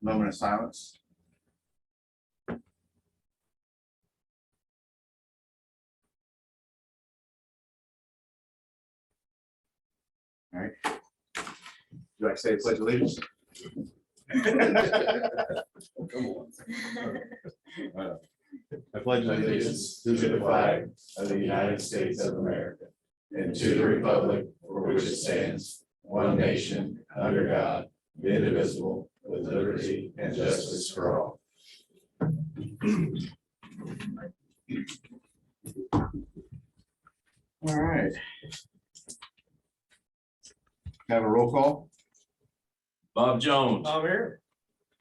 moment of silence. All right. Do I say pledge allegiance? Come on. I pledge allegiance to the flag of the United States of America and to the republic for which it stands, one nation, under God, indivisible, with liberty and justice for all. All right. Have a roll call. Bob Jones, I'm here.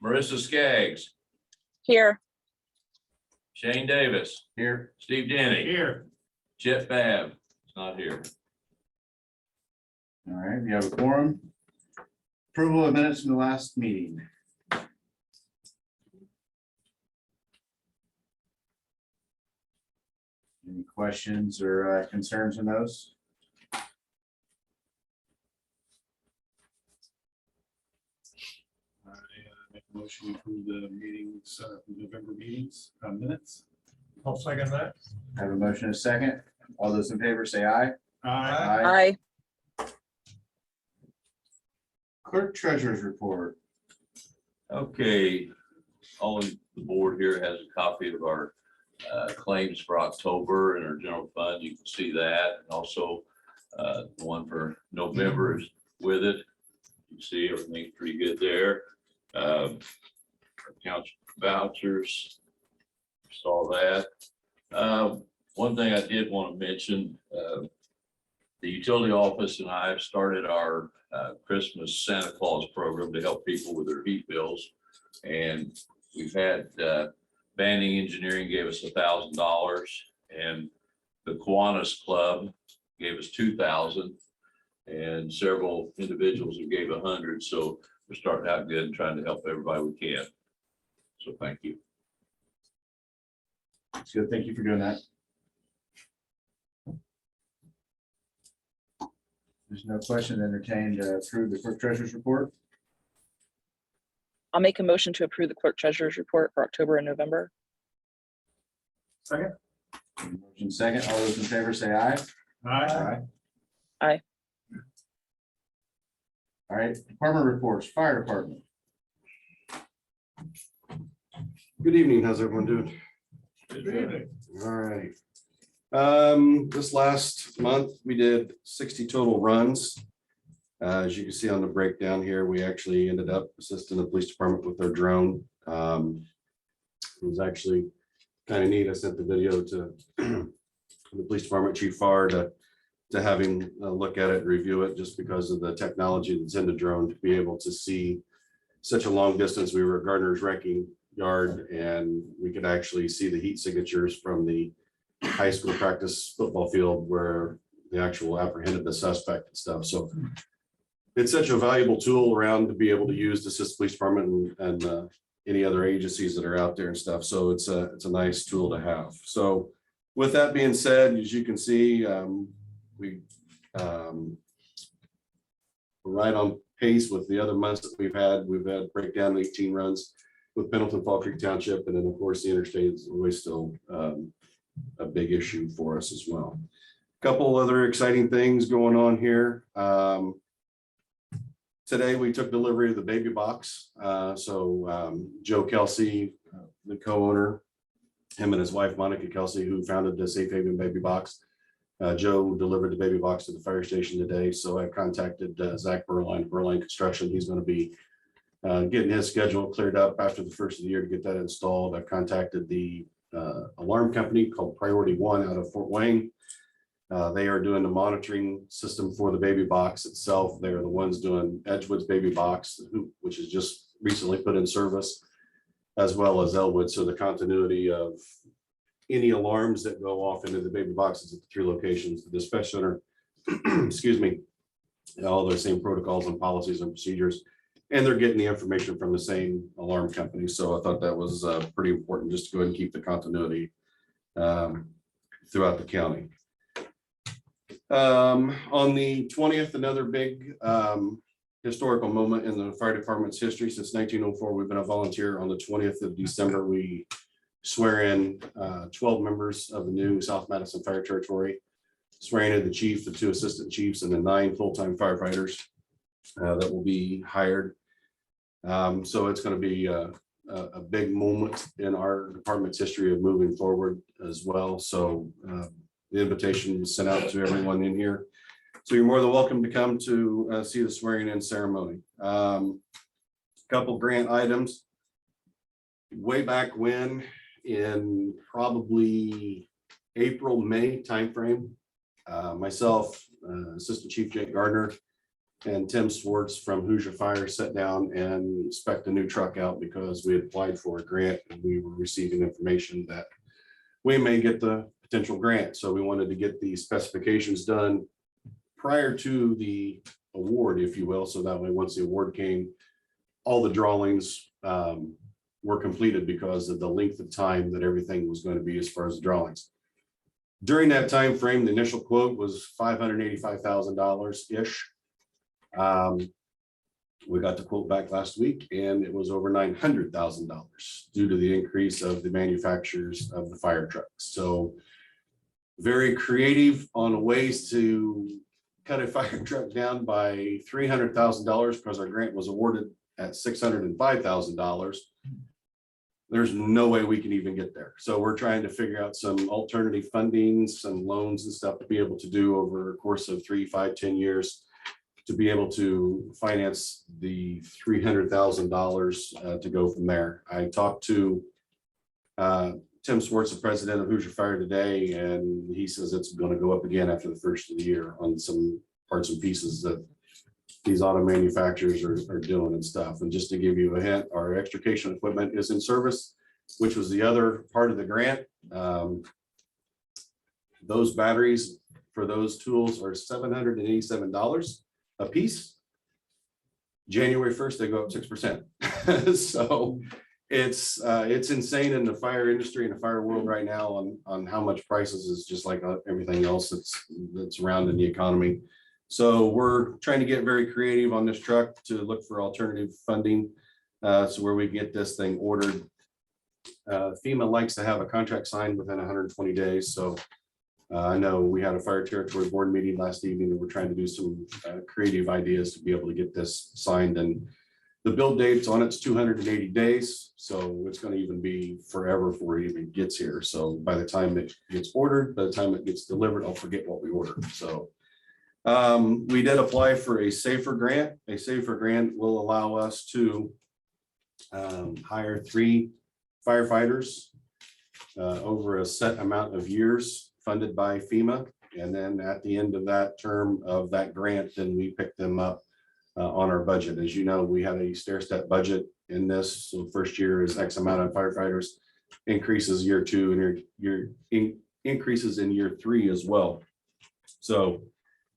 Marissa Skaggs, Here. Shane Davis, Here. Steve Denny, Here. Chet Bab, is not here. All right, we have a quorum. Approval of minutes from the last meeting. Any questions or concerns on those? Make a motion to approve the meetings, November meetings, minutes. I'll second that. Have a motion and a second. All those in favor say aye. Aye. Clerk treasurer's report. Okay, all of the board here has a copy of our claims for October in our general fund. You can see that. And also the one for November is with it. You can see everything's pretty good there. Accounts vouchers, saw that. One thing I did want to mention, the utility office and I have started our Christmas Santa Claus program to help people with their heat bills. And we've had Banning Engineering gave us $1,000 and the Kiwanis Club gave us $2,000 and several individuals who gave 100. So we're starting out good and trying to help everybody we can. So thank you. It's good. Thank you for doing that. There's no question entertained to approve the clerk treasurer's report. I'll make a motion to approve the clerk treasurer's report for October and November. Second. Motion second. All those in favor say aye. Aye. Aye. All right, department reports, fire department. Good evening. How's everyone doing? Good evening. All right. This last month, we did 60 total runs. As you can see on the breakdown here, we actually ended up assisting the police department with their drone. It was actually kind of neat. I sent the video to the police department chief Farr to have him look at it and review it, just because of the technology that's in the drone to be able to see such a long distance. We were at Gardner's wrecking yard and we could actually see the heat signatures from the high school practice football field where they actual apprehended the suspect and stuff. So it's such a valuable tool around to be able to use to assist police department and any other agencies that are out there and stuff. So it's a nice tool to have. So with that being said, as you can see, we're right on pace with the other months that we've had. We've had breakdown 18 runs with Pendleton Fall Creek Township, and then of course the interstate is always still a big issue for us as well. A couple other exciting things going on here. Today we took delivery of the baby box. Joe Kelsey, the co-owner, him and his wife Monica Kelsey, who founded the Safe Haven Baby Box. Joe delivered the baby box to the fire station today. So I contacted Zach Berline Construction. He's going to be getting his schedule cleared up after the first of the year to get that installed. I've contacted the alarm company called Priority One out of Fort Wayne. They are doing the monitoring system for the baby box itself. They are the ones doing Edgewood's baby box, which is just recently put in service, as well as Elwood. So the continuity of any alarms that go off into the baby boxes at the 3 locations, the dispatch center, excuse me, all the same protocols and policies and procedures, and they're getting the information from the same alarm company. So I thought that was pretty important, just to go ahead and keep the continuity throughout the county. On the 20th, another big historical moment in the fire department's history. Since 1904, we've been a volunteer. On the 20th of December, we swear in 12 members of the new South Madison Fire Territory, swearing in the chief, the 2 assistant chiefs, and the 9 full-time firefighters that will be hired. So it's going to be a big moment in our department's history of moving forward as well. So the invitation was sent out to everyone in here. So you're more than welcome to come to see the swearing in ceremony. Couple grant items. Way back when, in probably April, May timeframe, myself, Assistant Chief Jake Gardner, and Tim Swartz from Hoosier Fire sat down and spec'd a new truck out because we had applied for a grant and we were receiving information that we may get the potential grant. So we wanted to get the specifications done prior to the award, if you will. So that way, once the award came, all the drawings were completed because of the length of time that everything was going to be as far as the drawings. During that time frame, the initial quote was $585,000-ish. We got the quote back last week and it was over $900,000 due to the increase of the manufacturers of the fire trucks. So very creative on ways to cut a fire truck down by $300,000 because our grant was awarded at $605,000. There's no way we can even get there. So we're trying to figure out some alternative funding, some loans and stuff to be able to do over a course of 3, 5, 10 years to be able to finance the $300,000 to go from there. I talked to Tim Swartz, the president of Hoosier Fire today, and he says it's going to go up again after the first of the year on some parts and pieces that these auto manufacturers are doing and stuff. And just to give you a hint, our extrication equipment is in service, which was the other part of the grant. Those batteries for those tools are $787 a piece. January 1st, they go up 6%. So it's insane in the fire industry and the fire world right now on how much prices is just like everything else that's around in the economy. So we're trying to get very creative on this truck to look for alternative funding. So where we get this thing ordered. FEMA likes to have a contract signed within 120 days. So I know we had a fire territory board meeting last evening and we're trying to do some creative ideas to be able to get this signed, and the build date's on it's 280 days. So it's going to even be forever before it even gets here. So by the time it gets ordered, by the time it gets delivered, I'll forget what we ordered. So we did apply for a SAFER grant. A SAFER grant will allow us to hire 3 firefighters over a set amount of years funded by FEMA. And then at the end of that term of that grant, then we pick them up on our budget. As you know, we had a stair-step budget in this. So first year is X amount of firefighters, increases year 2, and your increases in year 3 as well. So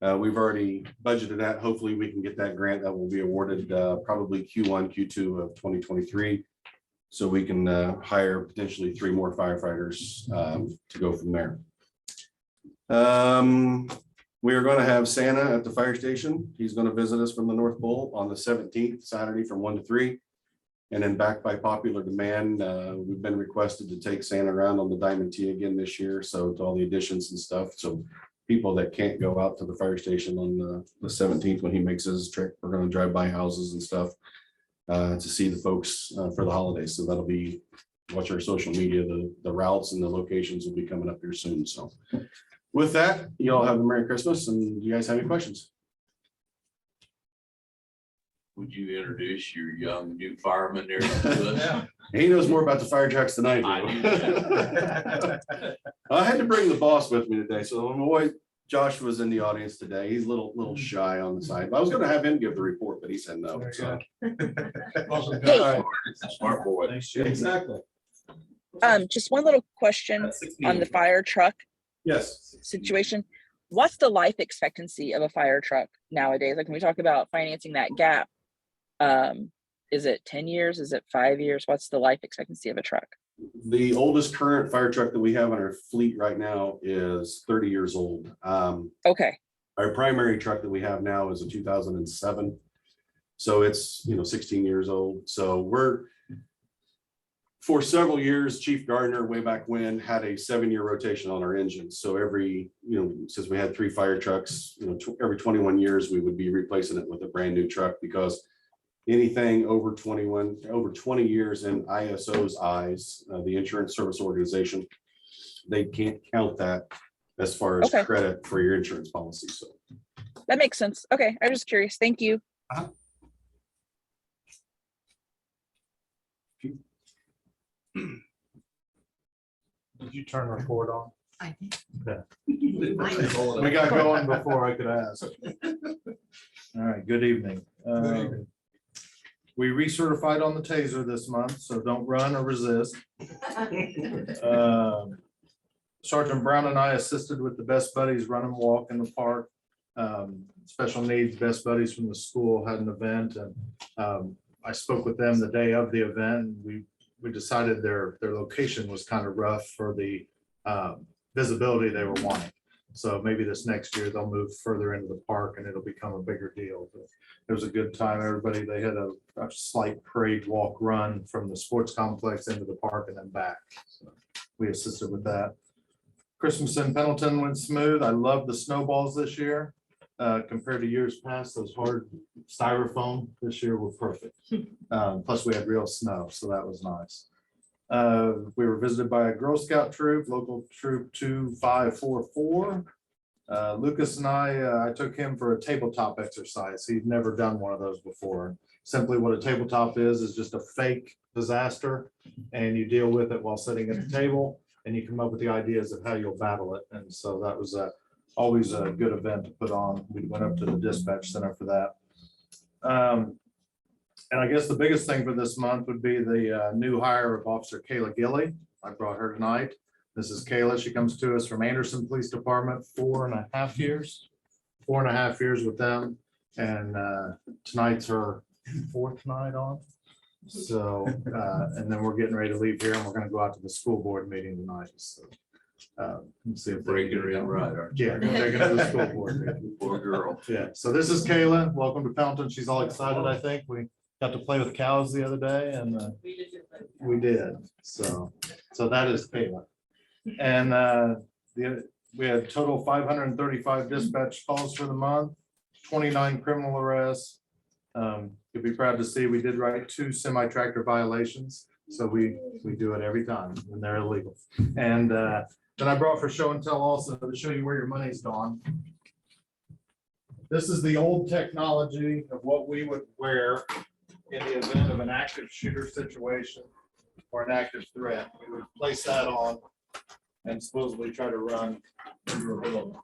we've already budgeted that. Hopefully we can get that grant that will be awarded probably Q1, Q2 of 2023. So we can hire potentially 3 more firefighters to go from there. We are going to have Santa at the fire station. He's going to visit us from the North Pole on the 17th, Saturday from 1 to 3. And then back by popular demand, we've been requested to take Santa around on the Diamond T again this year. So to all the additions and stuff. So people that can't go out to the fire station on the 17th when he makes his trip, we're going to drive by houses and stuff to see the folks for the holidays. So that'll be, watch our social media, the routes and the locations will be coming up here soon. So with that, you all have a Merry Christmas, and you guys have any questions? Would you introduce your young new fireman there to us? He knows more about the fire trucks than I I do. do. I had to bring the boss with me today, so my boy Josh was in the audience today. He's a little shy on the side. I was going to have him give the report, but he said no. So. Hey. Smart boy. Exactly. Just one little question on the fire truck Yes. situation. What's the life expectancy of a fire truck nowadays? Like when we talk about financing that gap, is it 10 years? Is it 5 years? What's the life expectancy of a truck? The oldest current fire truck that we have in our fleet right now is 30 years old. Okay. Our primary truck that we have now is a 2007. So it's, 16 years old. So for several years, Chief Gardner, way back when, had a 7-year rotation on our engines. So every, since we had 3 fire trucks, every 21 years, we would be replacing it with a brand new truck, because anything over 20 years in ISO's eyes, the Insurance Service Organization, they can't count that as far as Okay. credit for your insurance policy. So That makes sense. Okay, I'm just curious. Thank you. Did you turn report on? I think. We got going before I could ask. All right, good evening. We recertified on the taser this month, so don't run or resist. Sergeant Brown and I assisted with the Best Buddies Run and Walk in the park. Special needs Best Buddies from the school had an event, and I spoke with them the day of the event. We decided their location was kind of rough for the visibility they were wanting. So maybe this next year they'll move further into the park and it'll become a bigger deal. But it was a good time. Everybody, they had a slight parade walk run from the sports complex into the park and then back. So we assisted with that. Christmas in Pendleton went smooth. I love the snowballs this year. Compared to years past, those hard styrofoam this year were perfect. Plus we had real snow, so that was nice. We were visited by a Girl Scout troop, local troop 2544. Lucas and I took him for a tabletop exercise. He'd never done one of those before. Simply what a tabletop is just a fake disaster, and you deal with it while sitting at the table, and you come up with the ideas of how you'll battle it. And so that was always a good event to put on. We went up to the dispatch center for that. And I guess the biggest thing for this month would be the new hire of Officer Kayla Gilly. I brought her tonight. This is Kayla. She comes to us from Anderson Police Department, 4.5 years. 4.5 years with them. And tonight's her 4th night on. So, and then we're getting ready to leave here, and we're gonna go out to the school board meeting tonight. So let's see if they Breaking it in right, aren't you? Yeah, they're gonna do the school board meeting. Poor girl. Yeah, so this is Kayla. Welcome to Pendleton. She's all excited, I think. We got to play with cows the other day, and we did. So that is Kayla. And we had total 535 dispatch calls for the month, 29 criminal arrests. You'll be proud to see we did write 2 semi-tractor violations. So we do it every time when they're illegal. And then I brought for show and tell also to show you where your money's gone. This is the old technology of what we would wear in the event of an active shooter situation or an active threat. We would place that on and supposedly try to run through a building.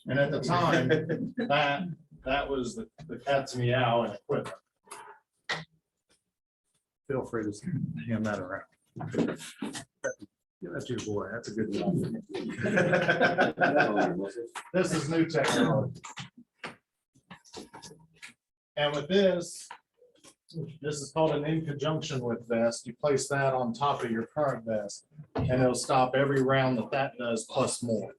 And at the time, that was the cat's meow and equipment. Feel free to hand that around. Give that to your boy. That's a good one. This is new technology. And with this is called an in conjunction with vest. You place that on top of your current vest, and it'll stop every round that does plus more.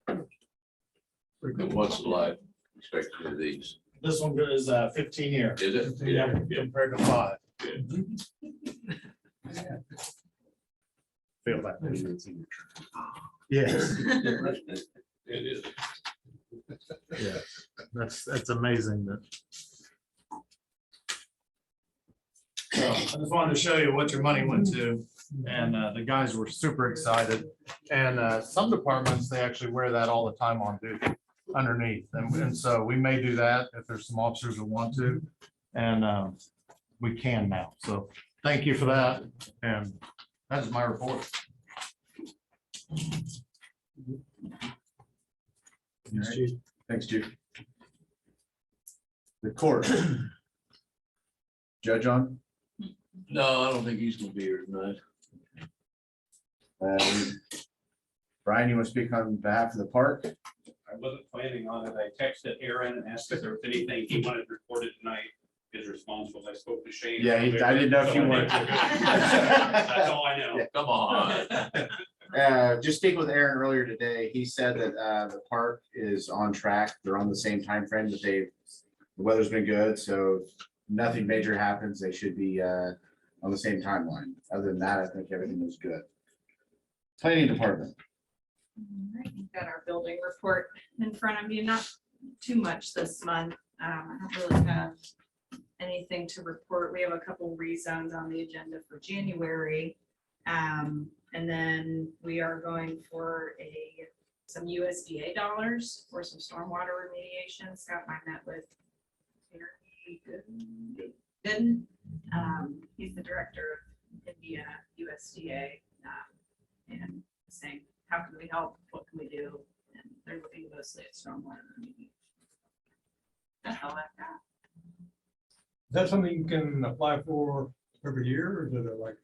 And what's the life expectancy of these? This one is 15 years. Is it? Yeah, compared to 5. Feel that. Yes. It is. Yeah, that's amazing that. So I just wanted to show you what your money went to, and the guys were super excited. And some departments, they actually wear that all the time on duty underneath. And so we may do that if there's some officers who want to, and we can now. So thank you for that. And that's my report. Thanks, Chief. The court. Judge on? No, I don't think he's gonna be here tonight. Brian, you want to speak on behalf of the park? I wasn't planning on it. I texted Aaron and asked if there was anything he wanted reported tonight. His response was, I spoke to Shane. Yeah, I didn't know if you wanted to. That's all I know. Come on. Just speaking with Aaron earlier today, he said that the park is on track. They're on the same time frame that the weather's been good, so nothing major happens. They should be on the same timeline. Other than that, I think everything was good. Planning department. All right, you've got our building report in front of you, not too much this month. I don't really have anything to report. We have a couple rezones on the agenda for January. And then we are going for some USDA dollars for some stormwater remediation. Scott and I met with Gooden. He's the director of Indiana USDA, and saying, how can we help? What can we do? And they're looking mostly at stormwater remediation. That's all I've got. Is that something you can apply for every year, or is it like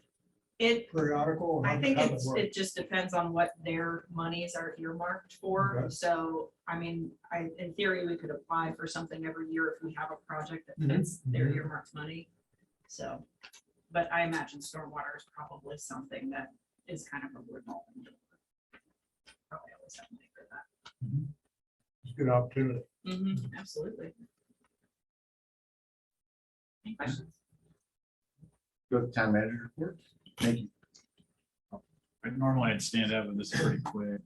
It, periodical? I think How does it work? it just depends on what their monies are earmarked for. Okay. So, I mean, in theory, we could apply for something every year if we have a project that Mhm, fits their mhm. earmarked money. So, but I imagine stormwater is probably something that is kind of a revolving door. Probably always have money for that. It's a good opportunity. Absolutely. Any questions? Go to the town manager report. Thank you. Normally I'd stand up, but this is pretty quick.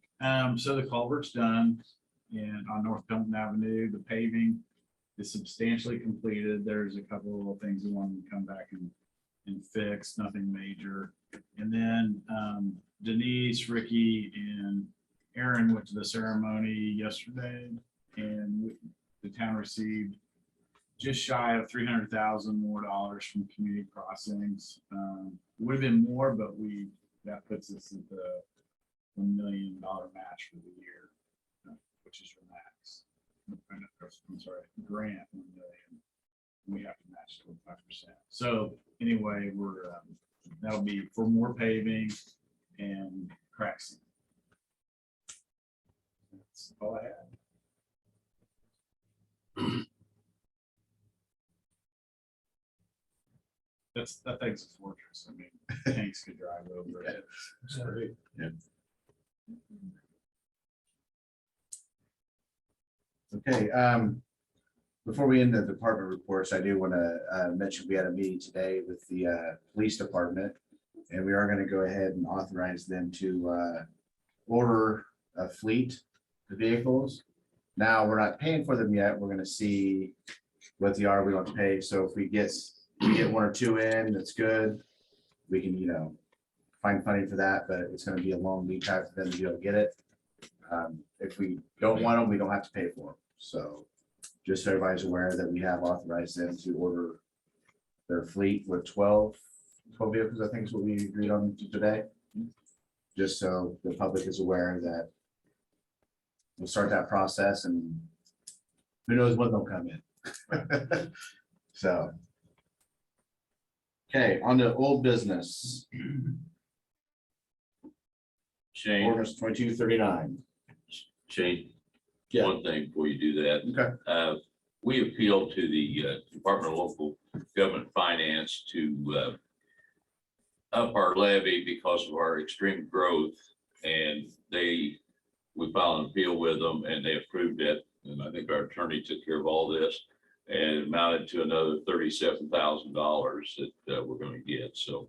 So the culvert's done and on North Pelton Avenue, the paving is substantially completed. There's a couple of little things we want to come back and fix, nothing major. And then Denise, Ricky, and Aaron went to the ceremony yesterday, and the town received just shy of $300,000 more from community crossings. Would have been more, but that puts us at the $1 million match for the year, which is your max. I'm sorry, grant 1 million. We have to match 25%. So anyway, that'll be for more paving and crack sealing. That's all I had. That thing's a fortress. I mean, tanks could drive over it. It's great. Okay, before we end the department reports, I do want to mention we had a meeting today with the police department, and we are going to go ahead and authorize them to order a fleet of vehicles. Now, we're not paying for them yet. We're going to see what they are we want to pay. So if we get one or two in, that's good. We can, find funding for that, but it's going to be a long lead time for them to be able to get it. If we don't want them, we don't have to pay for them. So just so everybody's aware that we have authorized them to order their fleet with 12 vehicles, I think is what we agreed on today. Just so the public is aware that we'll start that process, and who knows when they'll come in. So. Okay, on to old business. Shane, Ordinance 2239. Shane, Yeah. one thing before you do that. Okay. We appealed to the Department of Local Government Finance to up our levy because of our extreme growth. And we filed an appeal with them and they approved it. And I think our attorney took care of all this. And it amounted to another $37,000 that we're going to get. So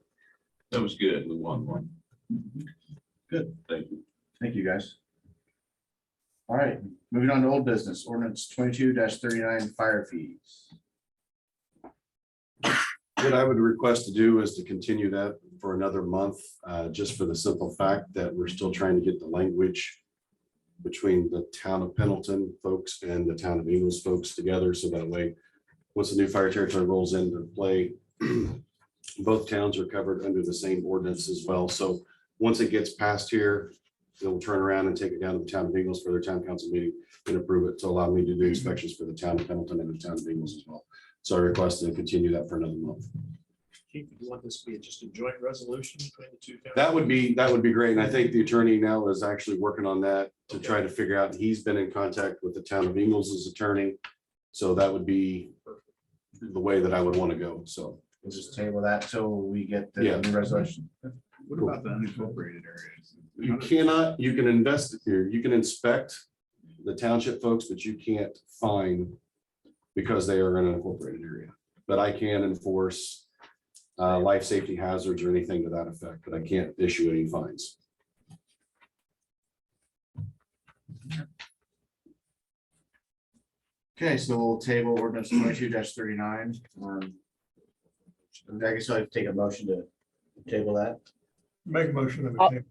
that was good. We won one. Good. Thank you. Thank you, guys. All right, moving on to old business, ordinance 22-39 fire fees. What I would request to do is to continue that for another month, just for the simple fact that we're still trying to get the language between the town of Pendleton folks and the town of Ingles folks together. So that way, once the new fire territory rolls into play, both towns are covered under the same ordinance as well. So once it gets passed here, they'll turn around and take it down to the town of Ingles for their town council meeting and approve it to allow me to do inspections for the town of Pendleton and the town of Ingles as well. So I request to continue that for another month. Keith, do you want this to be just a joint resolution between the two towns? That would be great. And I think the attorney now is actually working on that to try to figure out, he's been in contact with the town of Ingles' attorney. So that would be the way that I would want to go. So. We'll just table that till we get Yeah. the new resolution. What about the unincorporated areas? You cannot, you can invest here, you can inspect the township folks, but you can't fine because they are in an incorporated area. But I can enforce life safety hazards or anything to that effect, but I can't issue any fines. Okay, so we'll table ordinance 22-39. I guess I'll have to take a motion to table that. Make a motion that we I'll- table.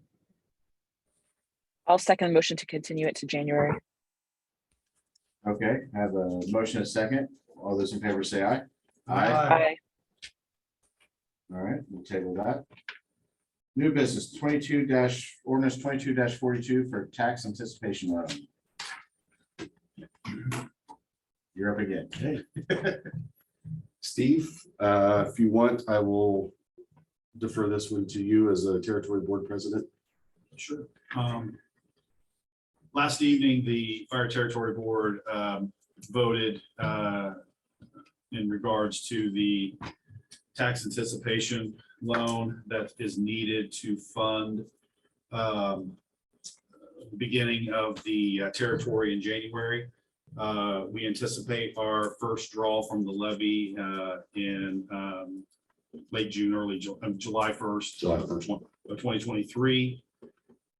I'll second the motion to continue it to January. Okay, I have a motion and a second. All those in favor say aye. Aye. All right, we'll table that. New business ordinance 22-42 for tax anticipation loan. You're up again. Steve, if you want, I will defer this one to you as a territory board president. Sure. Last evening, the Fire Territory Board voted in regards to the tax anticipation loan that is needed to fund the beginning of the territory in January. We anticipate our first draw from the levy in late June, early July 1st. July 1st. Of 2023.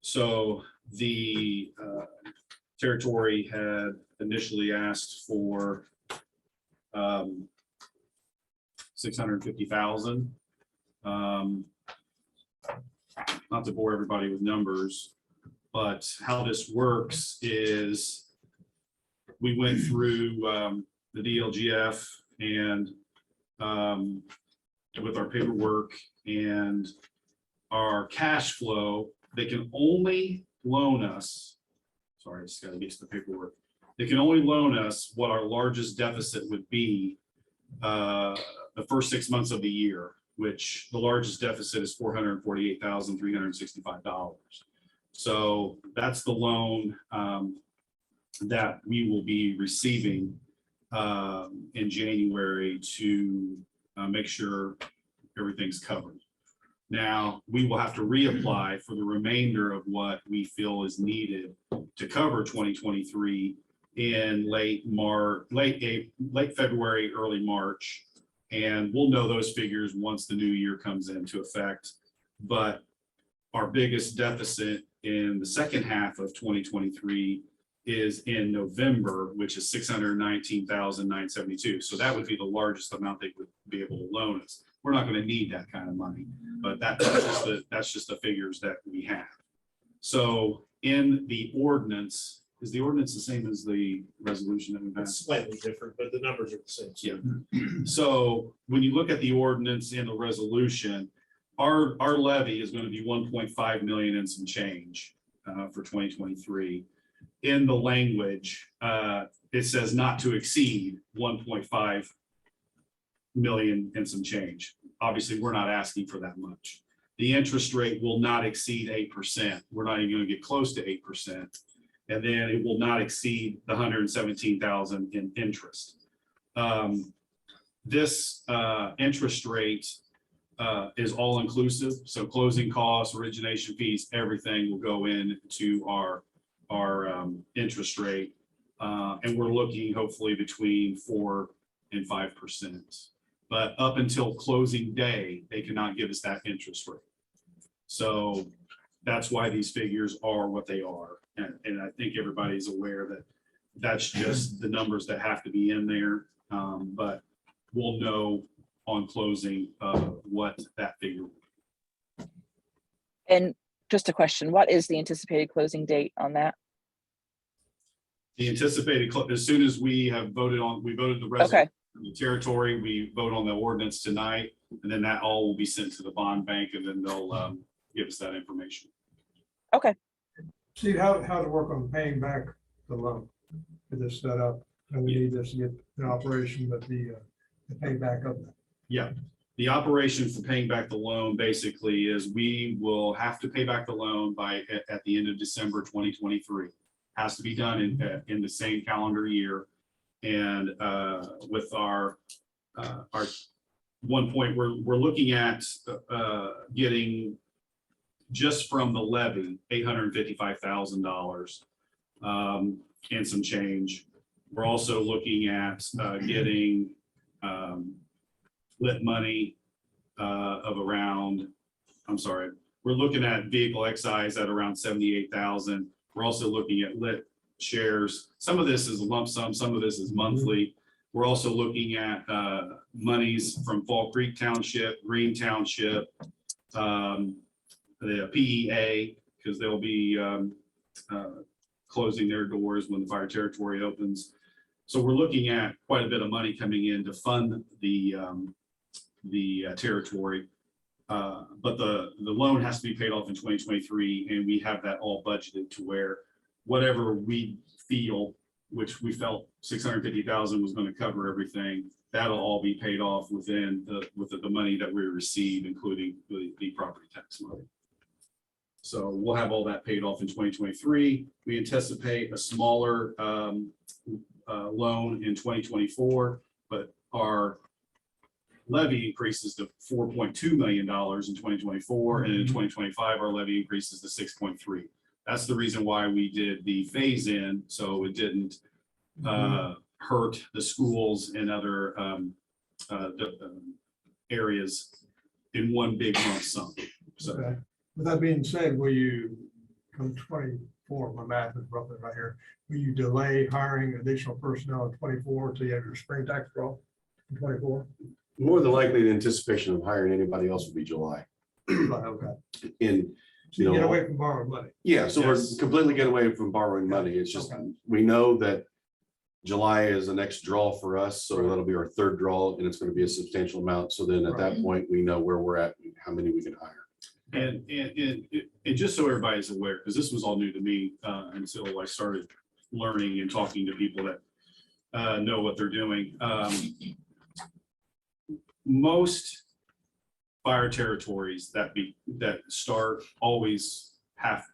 So the territory had initially asked for 650,000. Not to bore everybody with numbers, but how this works is we went through the DLGF and with our paperwork and our cash flow, they can only loan us. Sorry, I just got to get to the paperwork. They can only loan us what our largest deficit would be the first 6 months of the year, which the largest deficit is $448,365. So that's the loan that we will be receiving in January to make sure everything's covered. Now, we will have to reapply for the remainder of what we feel is needed to cover 2023 in late February, early March. And we'll know those figures once the new year comes into effect. But our biggest deficit in the second half of 2023 is in November, which is $619,972. So that would be the largest amount they would be able to loan us. We're not going to need that kind of money, but that's just the figures that we have. So in the ordinance, is the ordinance the same as the resolution that we've had? It's slightly different, but the numbers are the same. Yeah. So when you look at the ordinance and the resolution, our levy is going to be 1.5 million and some change for 2023. In the language, it says not to exceed 1.5 million and some change. Obviously, we're not asking for that much. The interest rate will not exceed 8%. We're not even going to get close to 8%. And then it will not exceed the 117,000 in interest. This interest rate is all inclusive. So closing costs, origination fees, everything will go into our interest rate. And we're looking hopefully between 4% and 5%. But up until closing day, they cannot give us that interest rate. So that's why these figures are what they are. And I think everybody's aware that that's just the numbers that have to be in there. But we'll know on closing what that figure will be. And just a question, what is the anticipated closing date on that? The anticipated, as soon as we have voted the resolution, the territory, we vote on the ordinance tonight, and then that all will be sent to the bond bank, and then they'll give us that information. Okay. Steve, how to work on paying back the loan? Get this set up, and we need this to get in operation, but the pay back of that. Yeah, the operation for paying back the loan basically is we will have to pay back the loan at the end of December 2023. Has to be done in the same calendar year. And with our one point, we're looking at getting just from the levy, $855,000 and some change. We're also looking at getting lit money of around, I'm sorry, we're looking at vehicle excise at around 78,000. We're also looking at lit shares. Some of this is a lump sum, some of this is monthly. We're also looking at monies from Fall Creek Township, Green Township, the PEA, because they'll be closing their doors when the fire territory opens. So we're looking at quite a bit of money coming in to fund the territory. But the loan has to be paid off in 2023, and we have that all budgeted to where whatever we feel, which we felt 650,000 was going to cover everything, that'll all be paid off within the money that we receive, including the property tax money. So we'll have all that paid off in 2023. We anticipate a smaller loan in 2024, but our levy increases to $4.2 million in 2024, and in 2025, our levy increases to 6.3. That's the reason why we did the phase in, so it didn't hurt the schools and other areas in one big lump sum. So. Okay. With that being said, will you, come 24, my math is roughly right here, will you delay hiring additional personnel in 24 until you have your spring tax draw in 24? More than likely, the anticipation of hiring anybody else would be July. Okay. In, So you get away from borrowing money. yeah, so we're Yes. completely get away from borrowing money. It's just, Okay. we know that July is the next draw for us, so Right. that'll be our third draw, and it's gonna be a substantial amount. So then at that Right. point, we know where we're at, and how many we can hire. And just so everybody's aware, because this was all new to me until I started learning and talking to people that know what they're doing. Most fire territories that start always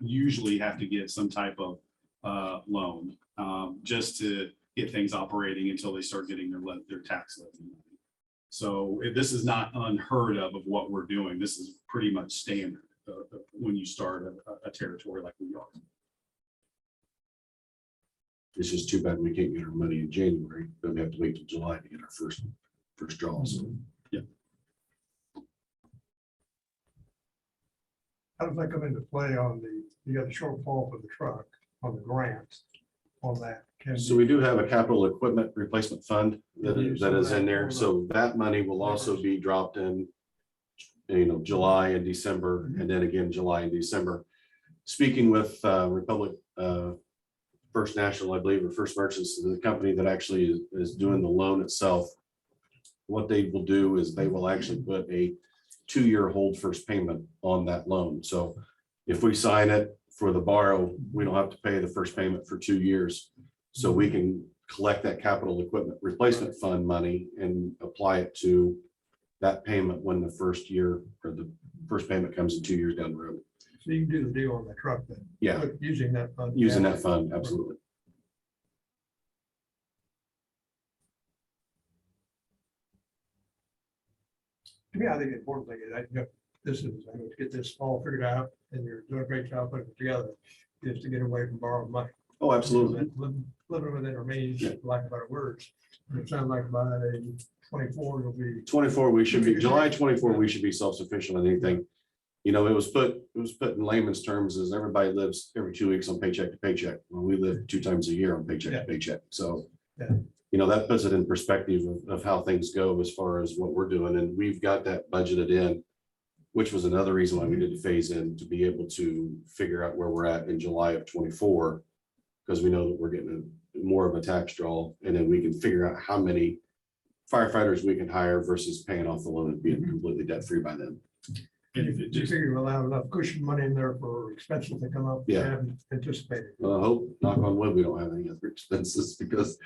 usually have to get some type of loan just to get things operating until they start getting their tax levy. So this is not unheard of what we're doing. This is pretty much standard when you start a territory like we are. It's just too bad we can't get our money in January, but we have to wait till July to get our first draws. How does that come into play on you got the shortfall for the truck on the grants on that? So we do have a capital equipment replacement fund that is in there. So that money will also be dropped in, July and December, and then again, July and December. Speaking with Republic First National, I believe, or First Merchants, the company that actually is doing the loan itself, what they will do is they will actually put a 2-year hold first payment on that loan. So if we sign it for the borrow, we don't have to pay the first payment for 2 years. So we can collect that capital equipment replacement fund money and apply it to that payment when the first year or the first payment comes in 2 years down the road. So you can do the deal on the truck then? Yeah. Using that fund? Using that fund, absolutely. To me, I think the important thing is I think this is, I'm going to get this all figured out and you're doing a great job putting it together, is to get away from borrowing money. Oh, absolutely. Living within our means, Yeah. for lack of better words. It sounds like by 24, it'll be. 24, we should be, July 24, we should be self-sufficient on anything. It was put in layman's terms as everybody lives every 2 weeks on paycheck to paycheck. Well, we live 2 times a year on paycheck to paycheck. So, Yeah. That puts it in perspective of how things go as far as what we're doing. And we've got that budgeted in, which was another reason why we did the phase in, to be able to figure out where we're at in July of 24, because we know that we're getting more of a tax draw, and then we can figure out how many firefighters we can hire versus paying off the loan and being completely debt-free by then. And if Do it you just, figure we'll have enough cushion money in there for expenses that come up? we Yeah. haven't anticipated? Well, I hope, knock on wood, we don't have any other expenses, because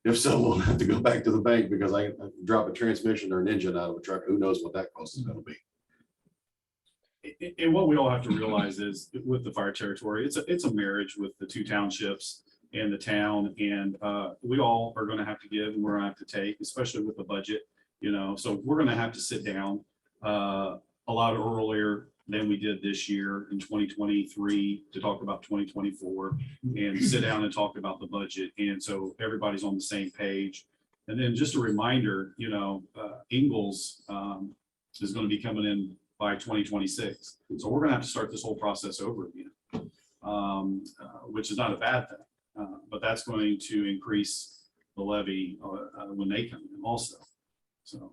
if so, we'll have to go back to the bank, because I drop a transmission or an engine out of a truck, who knows what that cost is gonna be. and what we all have to realize is with the fire territory, it's a marriage with the 2 townships and the town, and we all are going to have to give and we're going to have to take, especially with the budget, so we're going to have to sit down a lot earlier than we did this year in 2023 to talk about 2024 and sit down and talk about the budget. And so everybody's on the same page. And then just a reminder, Ingalls is going to be coming in by 2026. So we're going to have to start this whole process over again, which is not a bad thing. But that's going to increase the levy when they come in also. So.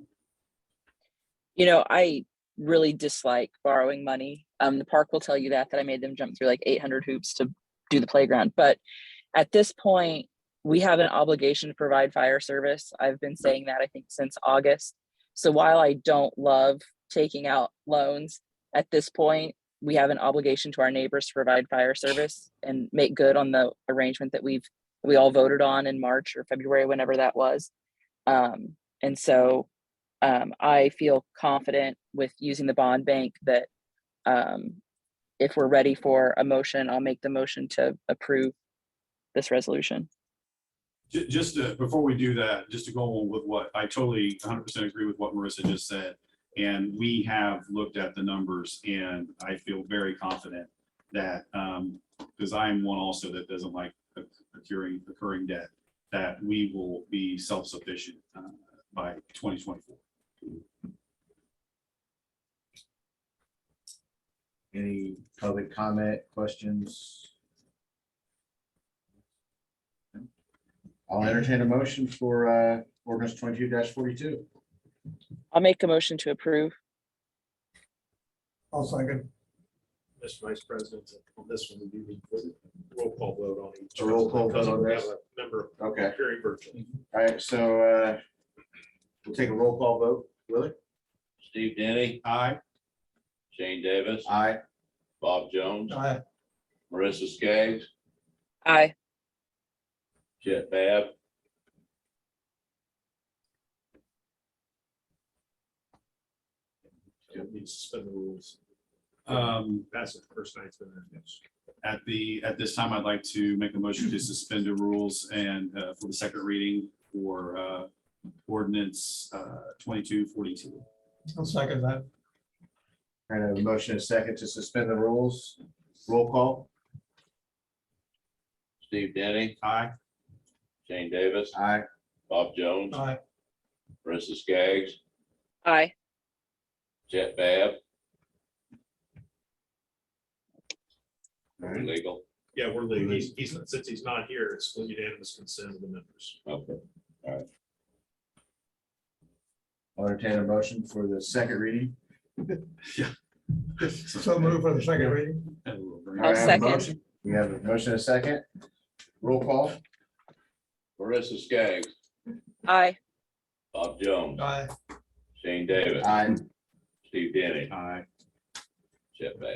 I really dislike borrowing money. The park will tell you that I made them jump through like 800 hoops to do the playground. But at this point, we have an obligation to provide fire service. I've been saying that I think since August. So while I don't love taking out loans, at this point, we have an obligation to our neighbors to provide fire service and make good on the arrangement that we all voted on in March or February, whenever that was. And so I feel confident with using the bond bank that if we're ready for a motion, I'll make the motion to approve this resolution. Just before we do that, just to go on with what I totally 100% agree with what Marissa just said. And we have looked at the numbers and I feel very confident that because I'm one also that doesn't like occurring debt, that we will be self-sufficient by 2024. Any public comment, questions? I'll entertain a motion for ordinance 22-42. I'll make a motion to approve. I'll second. Mr. Vice President, on this one, we do need a roll call vote on each. A roll call vote on We have this? a member Okay, very virtually. all right, so we'll take a roll call vote. Willie? Steve Denny, Aye. Shane Davis, Aye. Bob Jones, Aye. Marissa Skaggs, Aye. Chet Bab, Need to suspend the rules. That's the first night's been there. Yes. At this time, I'd like to make a motion to suspend the rules and for the second reading for ordinance 2242. I'll second that. I have a motion and a second to suspend the rules. Roll call. Steve Denny, Aye. Shane Davis, Aye. Bob Jones, Aye. Marissa Skaggs, Aye. Chet Bab, All right. legal. Yeah, we're leaving. He's since he's not here, it's unanimous consent of the members. Okay. I'll entertain a motion for the second reading. So move for the second reading. All I'll right, I have a second. motion. We have a motion and a second. Roll call. Marissa Skaggs, Aye. Bob Jones, Aye. Shane Davis, Aye. Steve Denny, Aye. Chet Bab.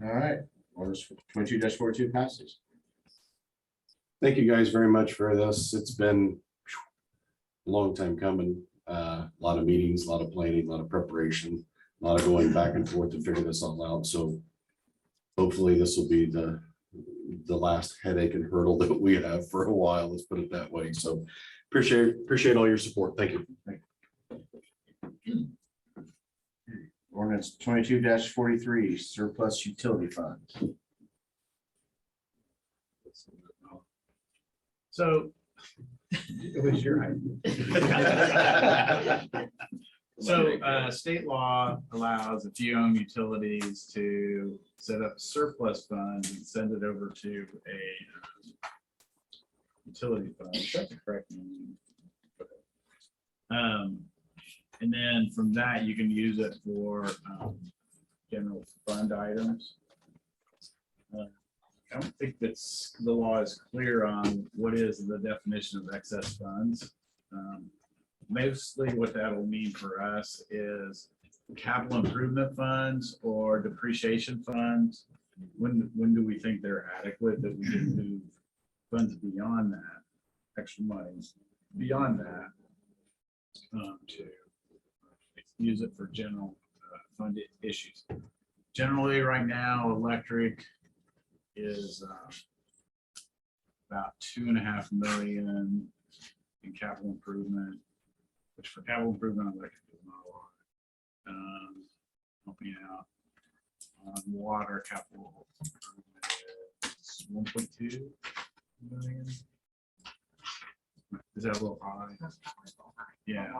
All right, ordinance 22-42 passes. Thank you guys very much for this. It's been a long time coming. A lot of meetings, a lot of planning, a lot of preparation, a lot of going back and forth to figure this all out. So hopefully this will be the last headache and hurdle that we have for a while. Let's put it that way. So appreciate all your support. Thank you. Ordinance 22-43 surplus utility funds. So It was your idea. So state law allows if you own utilities to set up surplus funds and send it over to a utility fund. Is that the correct name? And then from that, you can use it for general fund items. I don't think that's, the law is clear on what is the definition of excess funds. Mostly what that will mean for us is capital improvement funds or depreciation funds. When do we think they're adequate that we can move funds beyond that, extra money beyond that to use it for general fund issues. Generally, right now, electric is about 2.5 million in capital improvement, which for capital improvement, electric is not a lot. Help me out Water capital 1.2 million. Is that a little high? Yeah.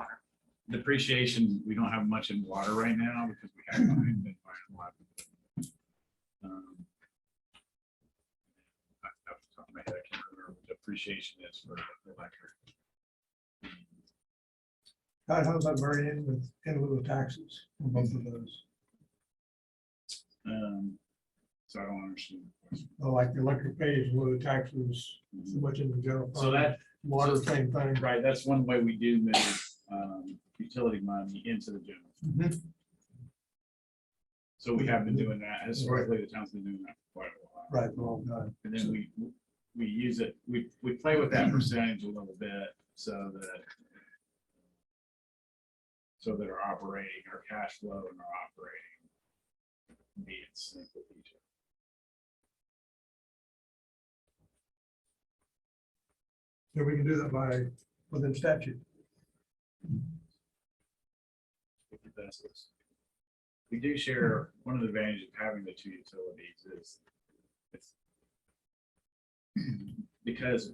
Depreciation, we don't have much in water right now because we haven't been buying a lot. Off the top of my head, I can't remember what depreciation is for electric. How's that vary in lieu of taxes on both of those? So I don't understand the question. Well, like the electric pays in lieu of taxes, so much in the general fund. So that, Water, same thing. right, that's one way we do move utility money into the general. Mhm. So we have been doing that. Historically, the town's been doing that for quite a while. Right, well, And then we use it, we play with that percentage a little bit so that our operating, our cash flow and our operating be in sync with each other. so we can do that by, within statute. With the benefits. We do share, one of the advantages of having the two utilities is it's because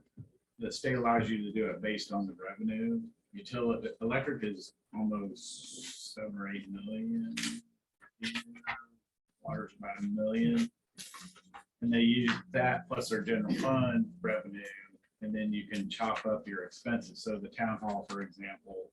the state allows you to do it based on the revenue. Utility, electric is almost 7 or 8 million. Water's about 1 million. And they use that plus their general fund revenue, and then you can chop up your expenses. So the town hall, for example,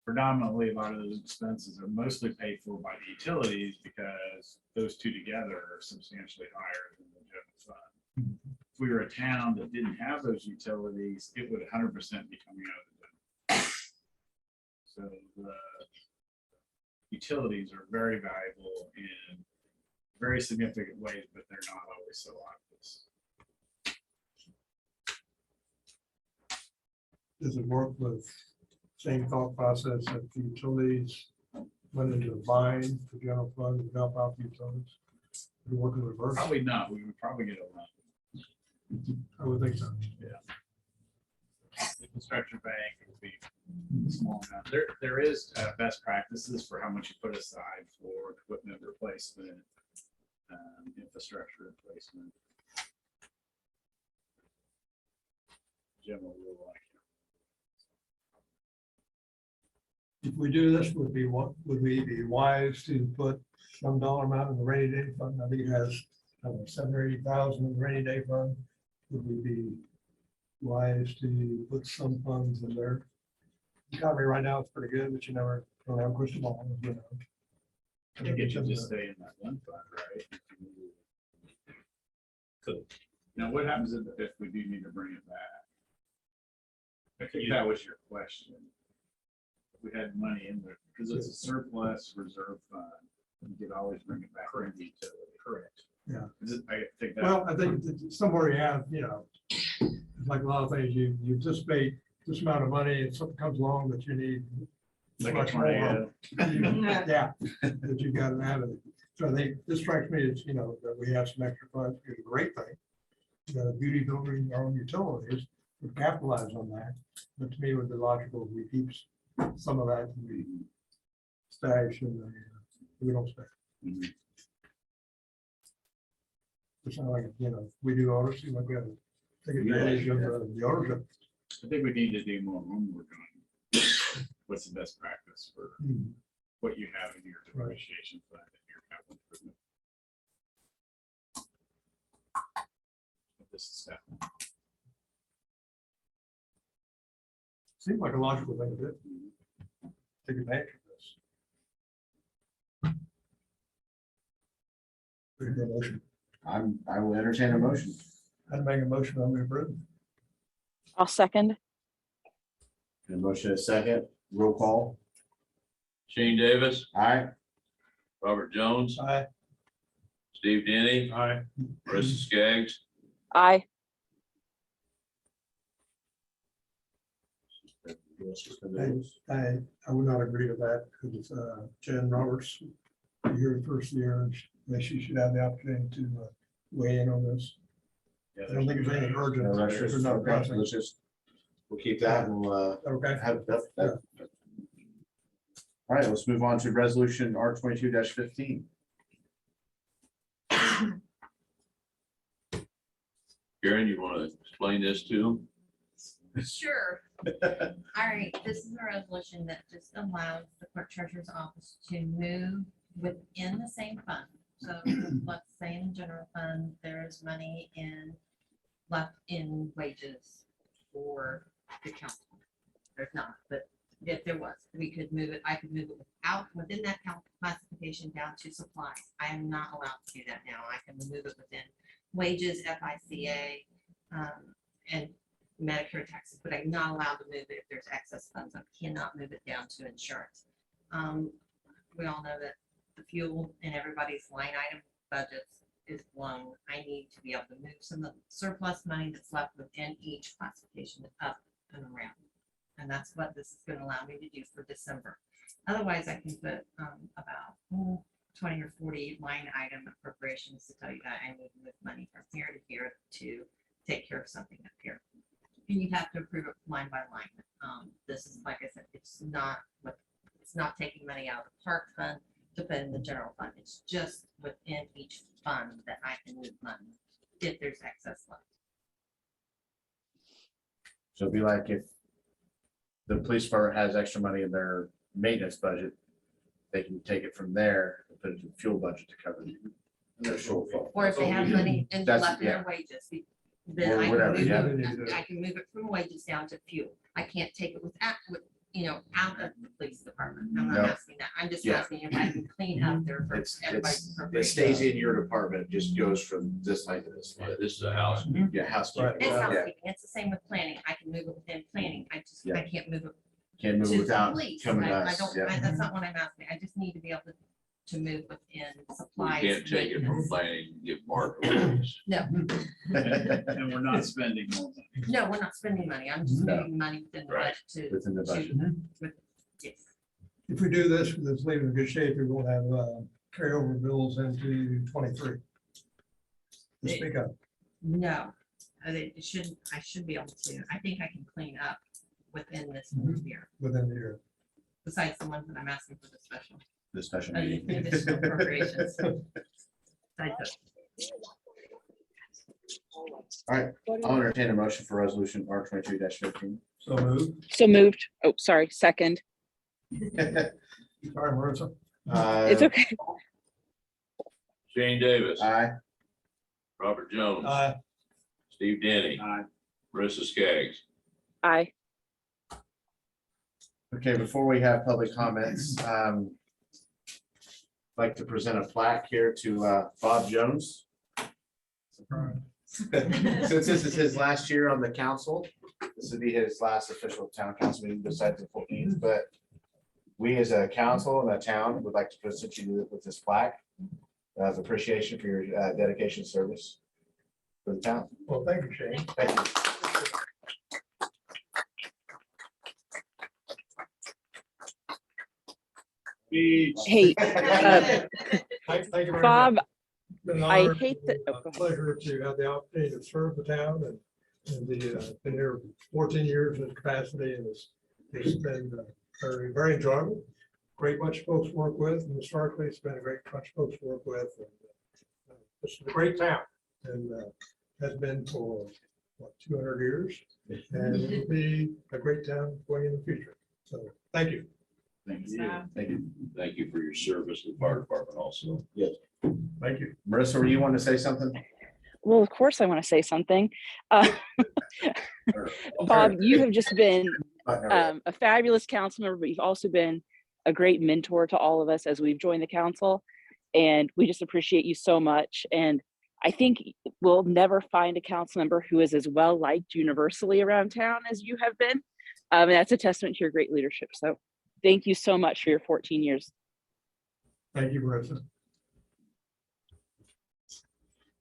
predominantly a lot of those expenses are mostly paid for by the utilities because those two together are substantially higher than the general fund. If we were a town that didn't have those utilities, it would 100% be coming out of the general fund. So the utilities are very valuable in very significant ways, but they're not always so obvious. Does it work with same thought process that the utilities went into buying the general fund to help out the utilities? We work in reverse? Probably not. We would probably get a loan. I would think so. The infrastructure bank would be a small amount. There is best practices for how much you put aside for equipment replacement, infrastructure replacement. General rule like. If we do this, would we be wise to put some dollar amount in the rainy day fund? I think it has, I don't know, 7 or 8,000 in the rainy day fund. Would we be wise to put some funds in there? The economy right now is pretty good, but you never don't have a crystal ball, you know. I think it should just stay in that one fund, right? Cool. Now, what happens if we do need to bring it back? I think that was your question. If we had money in there, because it's a surplus reserve fund, you could always bring it back in the utility. Correct. Yeah. I think that. Well, I think that somewhere you have, you know, like a lot of things, you anticipate this amount of money and something comes along that you need. Like a much more. tornado. Yeah, that you got to have it. So I think this strikes me as, you know, that we have some extra funds, is a great thing. The beauty of building our own utilities, we capitalize on that. But to me, it would be logical if we keep some of that, we stash and we don't spend. It's not like, you know, we do ownership, like we have to take advantage of the ownership. I think we need to do more homework on what's the best practice for what you have in your depreciation fund and your capital improvement. This is step. Seems like a logical thing to do. Take advantage of this. Pretty good motion. I will entertain a motion. I'd make a motion on the approve. I'll second. A motion a second, roll call. Shane Davis, Aye. Robert Jones, Aye. Steve Denny, Aye. Marissa Skaggs, Aye. I would not agree to that because Jen Roberts, here first year, and she should have the opportunity to weigh in on this. I don't think there's anything urgent. No, that's There's just- not okay, pressing. let's just, we'll keep that and we'll Okay. have that. All right, let's move on to resolution R 22-15. Karen, you want to explain this to them? Sure. All right, this is a resolution that just allows the clerk treasurer's office to move within the same fund. So let's say in the general fund, there is money left in wages for the council. There's not, but if there was, we could move it, I could move it within that classification down to supplies. I am not allowed to do that now. I can move it within wages, FICA, and Medicare taxes, but I'm not allowed to move it if there's excess funds. I cannot move it down to insurance. We all know that the fuel in everybody's line item budgets is blown. I need to be able to move some of the surplus money that's left within each classification up and around. And that's what this is going to allow me to do for December. Otherwise, I can put about 20 or 40 line item appropriations to tell you that I need to move money from here to here to take care of something up here. And you have to approve it line by line. This is, like I said, it's not taking money out of the park fund to put in the general fund. It's just within each fund that I can move money if there's excess left. So it'd be like if the police department has extra money in their maintenance budget, they can take it from there and put it in the fuel budget to cover their shortfall. Or if they have money That's- left in yeah. their wages, then Or I whatever, can yeah. move it, I can move it from wages down to fuel. I can't take it out of the police department. I'm No. not asking that. I'm just Yeah. asking if I can clean up their. It stays in your department, it just goes from this line to this line. This is a house. Yeah, housekeeping. It's Yeah, housekeeping. It's the same with planning. I can move it within planning. I Yeah. can't move it can't move to the without police. coming to I us. don't, Yeah. that's not what I'm asking. I just need to be able to move within You supplies. can't take it from planning, and get marked. orders. No, And we're not spending more money. no, we're not spending money. I'm just No. moving money within the Right. budget to. Within the budget. Yes. If we do this, with this leaving in good shape, we won't have carryover bills into 23. To speak up. No, it shouldn't, I should be able to. I think I can clean up within this year, within the year. besides the ones that I'm asking for the special. The special meeting. Additional appropriations. Besides I'll entertain a motion for resolution R 22-15. So move. So moved. Oh, sorry, second. Sorry, Marissa. It's okay. Shane Davis, Aye. Robert Jones, Aye. Steve Denny, Aye. Marissa Skaggs. Aye. Okay, before we have public comments, I'd like to present a plaque here to Bob Jones. Since this is his last year on the council, this would be his last official town council meeting besides the 14th, but we as a council and a town would like to present you with this plaque as appreciation for your dedication and service for the town. Well, thank you, Shane. Thank you. Hey, Thank you very much. Bob, Been an I honor, hate that. Oh, a go ahead. pleasure to have the opportunity to serve the town and been here 14 years in capacity, and it's been very, very enjoyable. Great bunch of folks to work with, and historically, it's been a great bunch of folks to work with. And, this is a great town, and has been for what, 200 years, and it will be a great town going in the future. So, thank you. Thank you. Thank you. Thank you for your service to the fire department also. Thank you. Marissa, were you want to say something? Well, of course I want to say something. Bob, you have just been a fabulous council member, but you've also been a great mentor to all of us as we've joined the council. And we just appreciate you so much. And I think we'll never find a council member who is as well liked universally around town as you have been. And that's a testament to your great leadership. So thank you so much for your 14 years. Thank you, Marissa.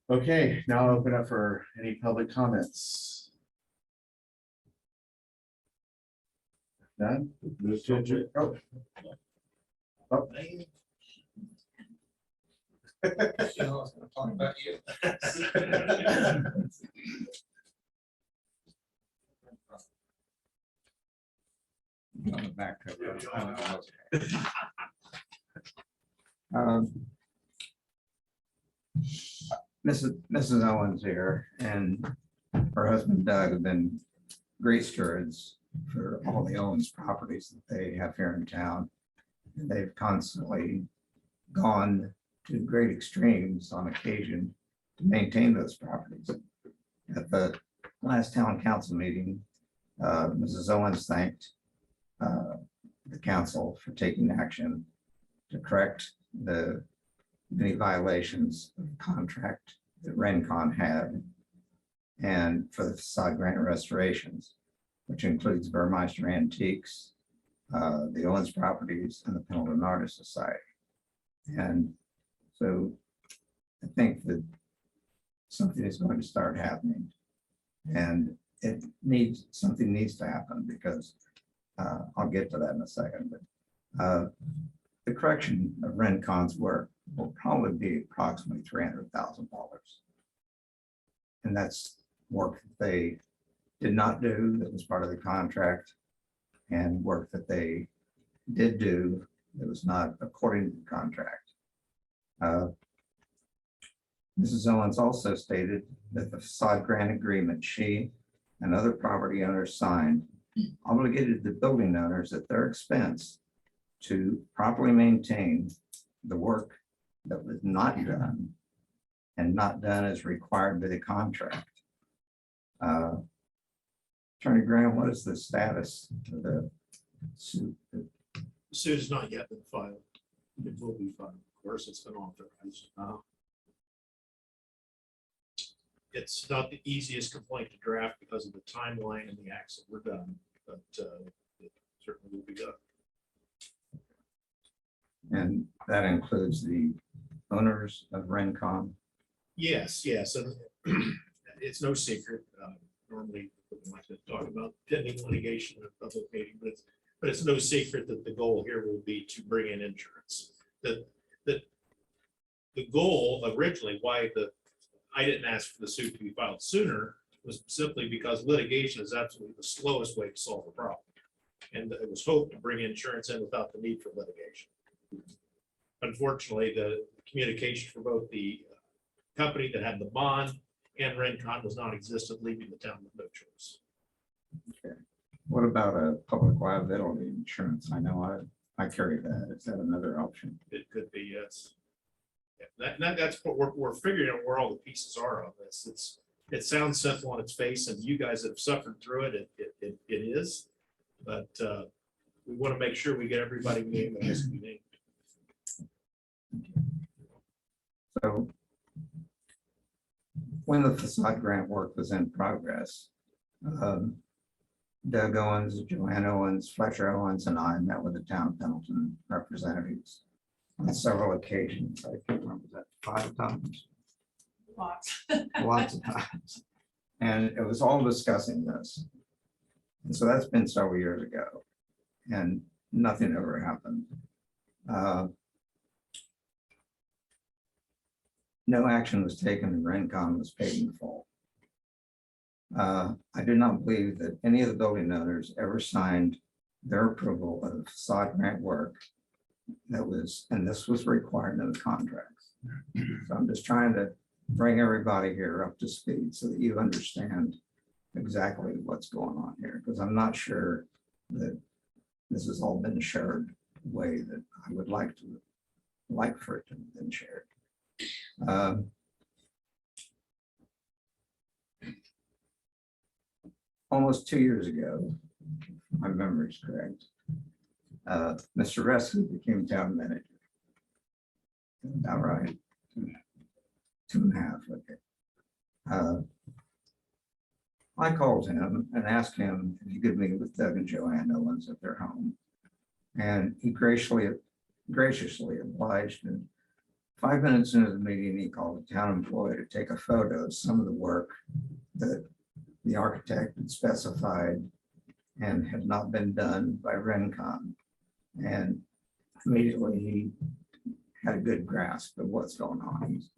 Okay, now I'll open up for any public comments. None? Move to adjourn. Oh. Oh. Talk about you. On the back cover. Mrs. Owens here, and her husband Doug have been great stewards for all the Owens properties that they have here in town. And they've constantly gone to great extremes on occasion to maintain those properties. At the last town council meeting, Mrs. Owens thanked the council for taking action to correct the many violations of the contract that Rencon had, and for the facade grant restorations, which includes Burmeister Antiques, the Owens Properties, and the Pendleton Artist Society. And so I think that something is going to start happening, and something needs to happen, because I'll get to that in a second, but the correction of Rencon's work will probably be approximately $300,000. And that's work that they did not do, that was part of the contract, and work that they did do that was not according to the contract. Mrs. Owens also stated that the facade grant agreement she and other property owners signed obligated the building owners at their expense to properly maintain the work that was not done, and not done as required by the contract. Attorney Graham, what is the status of the suit? The suit has not yet been filed. It will be filed. Of course, it's been authorized. It's not the easiest complaint to draft because of the timeline and the acts that were done, but it certainly will be done. And that includes the owners of Rencon? Yes, and it's no secret. Normally, we don't like to talk about pending litigation in a public meeting, but it's no secret that the goal here will be to bring in insurance. The goal originally, why I didn't ask for the suit to be filed sooner, was simply because litigation is absolutely the slowest way to solve a problem. And it was hoped to bring insurance in without the need for litigation. Unfortunately, the communication for both the company that had the bond and Rencon was non-existent, leaving the town with no choice. Okay. What about a public liability insurance? I know I carry that. Is that another option? It could be, yes. Yeah, that's what we're figuring out where all the pieces are on this. It sounds simple on its face, and you guys have suffered through it. It is, but we want to make sure we get everybody we need. So when the facade grant work was in progress, Doug Owens, Joanne Owens, Fletcher Owens, and I met with the town of Pendleton representatives on several occasions. I can't remember, that 5 times? Lots of times. And it was all discussing this. And so that's been several years ago, and nothing ever happened. No action was taken, and Rencon was paid in full. I do not believe that any of the building owners ever signed their approval of the facade grant work that was, and this was required in the contracts. So I'm just trying to bring everybody here up to speed so that you understand exactly what's going on here, because I'm not sure that this has all been shared the way that I would like for it to have been shared. Almost 2 years ago, if my memory is correct, Mr. Rescue became town manager. Is that right? 2.5, okay. I called him and asked him if he could meet with Doug and Joanne Owens at their home. And he graciously obliged. And 5 minutes into the meeting, he called a town employee to take a photo of some of the work that the architect had specified and had not been done by Rencon. And immediately he had a good grasp of what's going on. He's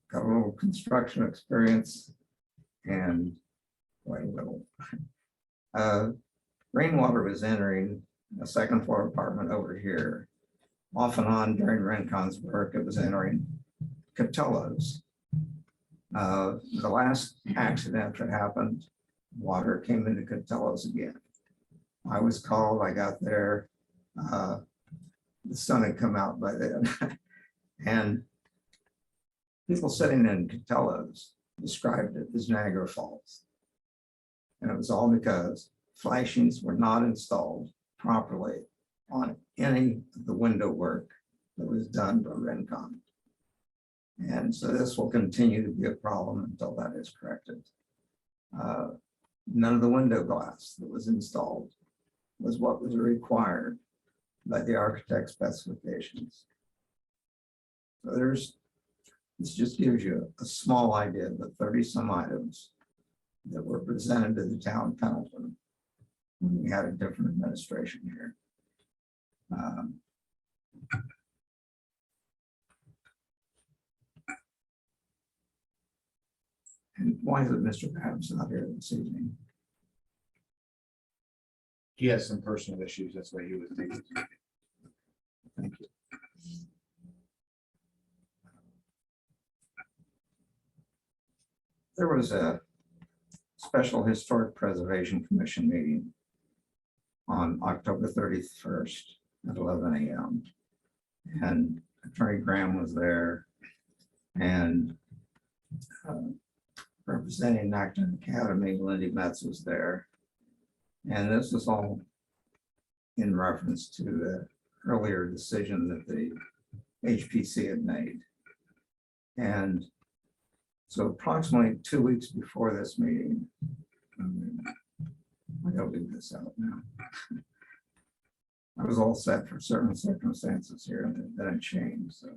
got a little construction experience and quite a little. Rainwater was entering a 2nd floor apartment over here. Off and on during Rencon's work, it was entering Catello's. The last accident that happened, water came into Catello's again. I was called, I got there. The sun had come out by then. And people sitting in Catello's described it as Niagara Falls. And it was all because flashings were not installed properly on any of the window work that was done by Rincon. And so this will continue to be a problem until that is corrected. None of the window glass that was installed was what was required by the architect specifications. So this just gives you a small idea of the 30 some items that were presented to the town of Pendleton when we had a different administration here. And why is it Mr. Adams not here this evening? He has some personal issues, that's why he was taking. Thank you. There was a special Historic Preservation Commission meeting on October 31st at 11 a.m. And Attorney Graham was there, and representing Acton Academy, Lindy Metz was there. And this was all in reference to the earlier decision that the HPC had made. And so approximately 2 weeks before this meeting, I gotta leave this out now. I was all set for certain circumstances here, and then it changed. So,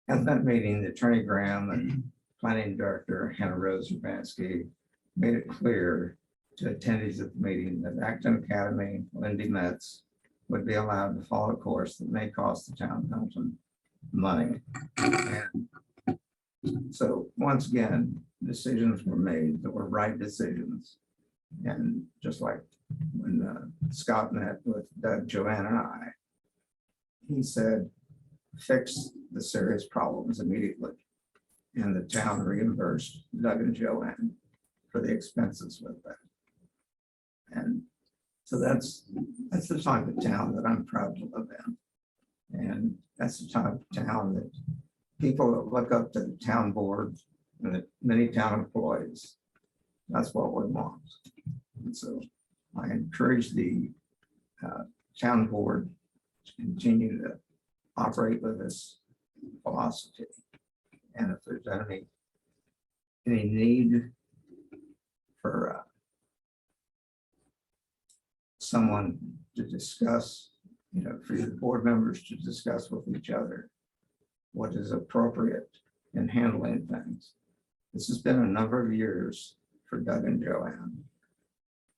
at that meeting, Attorney Graham and Planning Director Hannah Rose Urbanski made it clear to attendees at the meeting that Acton Academy, Lindy Metz, would be allowed to follow a course that may cost the town of Pendleton money. And so once again, decisions were made that were right decisions. And just like when Scott met with Doug, Joanne, and I, he said, fix the serious problems immediately. And the town reimbursed Doug and Joanne for the expenses with that. And so that's the type of town that I'm proud to live in. And that's the type of town that people that look up to the town board and the many town employees, that's what we want. And so I encourage the town board to continue to operate with this philosophy. And if there's any need for someone to discuss, for the board members to discuss with each other what is appropriate in handling things. This has been a number of years for Doug and Joanne.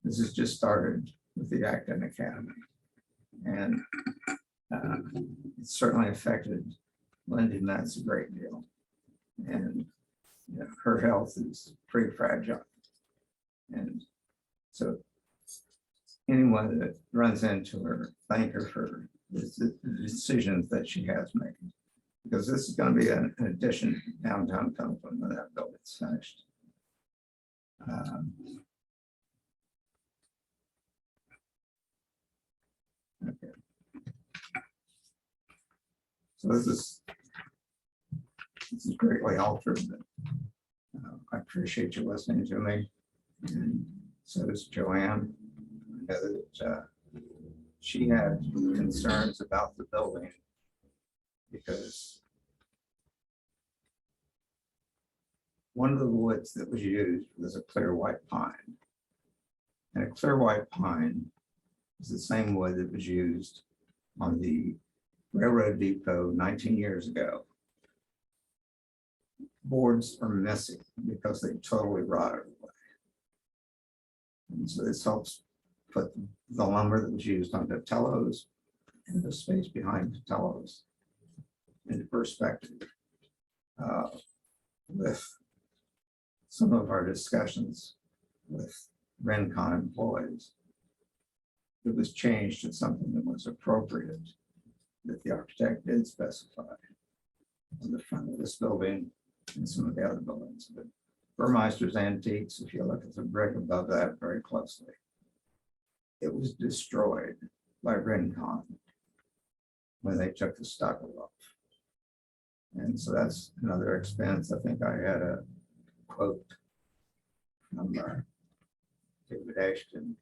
This has just started with the Acton Academy. And it certainly affected Lindy Metz a great deal. And her health is pretty fragile. And so anyone that runs into her, thank her for the decisions that she has made. Because this is going to be an addition to downtown Pendleton when that building's finished. Okay. So this is greatly altered, but I appreciate you listening to me, and so does Joanne. I know that she had concerns about the building because one of the woods that was used was a clear white pine. And a clear white pine is the same wood that was used on the railroad depot 19 years ago. Boards are missing because they totally rotted away. And so this helps put the lumber that was used on Catello's and the space behind Catello's into perspective. With some of our discussions with Rincon employees, it was changed to something that was appropriate that the architect did specify. on the front of this building and some of the other buildings. But Burmeister's Antiques, if you look at the brick above that very closely, it was destroyed by Rincon when they took the stucco off. And so that's another expense. I think I had a quote from David Ashton.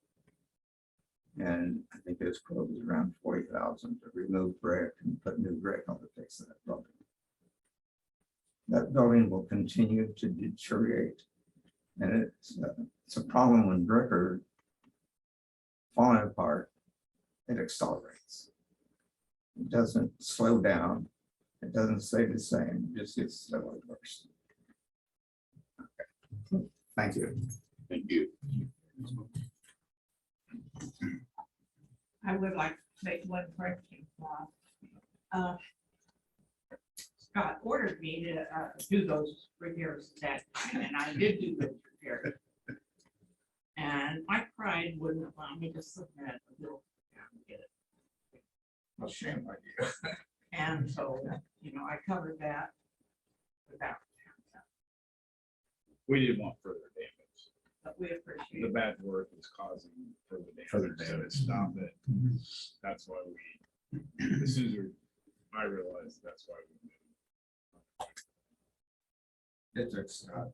And I think his quote was around 40,000 to remove brick and put new brick on the face of that building. That building will continue to deteriorate. And it's a problem when brick are falling apart, it accelerates. It doesn't slow down. It doesn't stay the same, it just gets slowly worse. Okay. Thank you. Thank you. I would like to make one correction. Scott ordered me to do those repairs that time, and I did do those repairs. And my pride wouldn't allow me to submit a bill and get it. Well, shame on you. And so, you know, I covered that without. We didn't want further damage. But we appreciate The it. bad work is causing further Further damage, so to damage. stop it. That's why we, as soon as I realized that's why we. It took Scott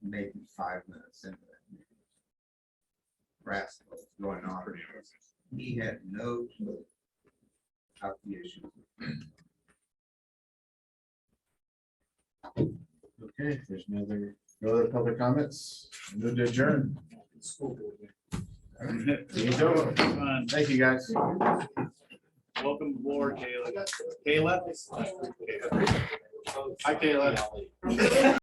maybe 5 minutes into that. Rascal was going on. He had no clue how the issue. Okay, if there's no other public comments, move to adjourn. You go. Thank you, guys. Welcome aboard, Kayla. Kayla? Hi, Kayla.